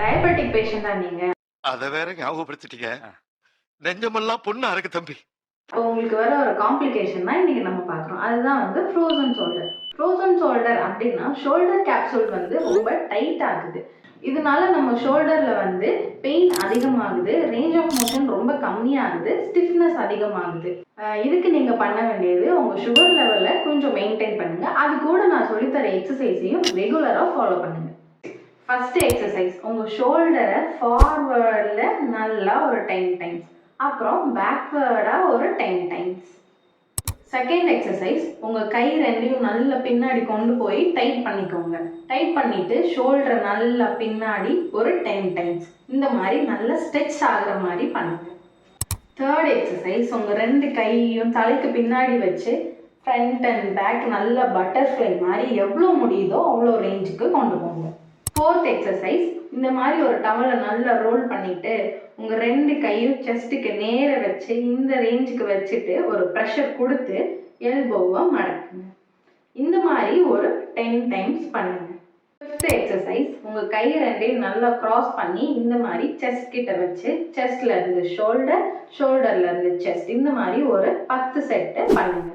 Diabetic பேஷண்டா நீங்க? அத வேற ஞாபகப்படுத்திட்டீங்க. நெஞ்சமெல்லாம் பொண்ணு அறக்கு தம்பி. இப்போ உங்களுக்கு வர ஒரு காம்ப்ளிகேஷன் தான் இன்னைக்கு நம்ம பார்க்குறோம். அதுதான் வந்து ஃப்ரோசன் ஷோல்டர். ஃப்ரோசன் ஷோல்டர் அப்படின்னா ஷோல்டர் கேப்சூல் வந்து ரொம்ப டைட் ஆகுது. இதனால நம்ம ஷோல்டர்ல வந்து பெயின் அதிகமாகுது, ரேஞ்ச் ஆஃப் மோஷன் ரொம்ப கம்மியாகுது, ஸ்டிஃப்னஸ் அதிகமாகுது. இதுக்கு நீங்க பண்ண வேண்டியது உங்க சுகர் லெவலை கொஞ்சம் மெயின்டைன் பண்ணுங்க. அது கூட நான் சொல்லித்தர எக்ஸசைஸையும் ரெகுலரா ஃபாலோ பண்ணுங்க. ஃபர்ஸ்ட் எக்ஸசைஸ், உங்க ஷோல்டரை ஃபார்வர்டில் நல்லா ஒரு 10 டைம்ஸ், அப்புறம் பேக்வேர்டா ஒரு 10 டைம்ஸ். செகண்ட் எக்ஸசைஸ், உங்க கை ரெண்டையும் நல்லா பின்னாடி கொண்டு போய் டைட் பண்ணிக்கோங்க. டைட் பண்ணிட்டு ஷோல்டரை நல்லா பின்னாடி ஒரு 10 டைம்ஸ். இந்த மாதிரி நல்லா ஸ்ட்ரெச் ஆகுற மாதிரி பண்ணுங்க. தேர்ட் எக்ஸசைஸ், உங்க ரெண்டு கையையும் தலைக்கு பின்னாடி வச்சு ஃப்ரண்ட் அண்ட் பேக் நல்லா பட்டர்ஃப்ளை மாதிரி எவ்வளோ முடியுதோ அவ்வளோ ரேஞ்சுக்கு கொண்டு போங்க. ஃபோர்த் எக்ஸசைஸ், இந்த மாதிரி ஒரு டவலை நல்லா ரோல் பண்ணிட்டு உங்க ரெண்டு கையும் செஸ்ட்டுக்கு நேர வச்சு இந்த ரேஞ்சுக்கு வச்சுட்டு ஒரு ப்ரெஷர் கொடுத்து எல்போவை மடக்குங்க. இந்த மாதிரி ஒரு 10 டைம்ஸ் பண்ணுங்க. ஃபிஃப்த் எக்ஸசைஸ், உங்க கை ரெண்டையும் நல்லா கிராஸ் பண்ணி இந்த மாதிரி செஸ்ட் கிட்ட வச்சு செஸ்ட்ல இருந்து ஷோல்டர், ஷோல்டர்ல இருந்து செஸ்ட், இந்த மாதிரி ஒரு 10 செட்டு பண்ணுங்க.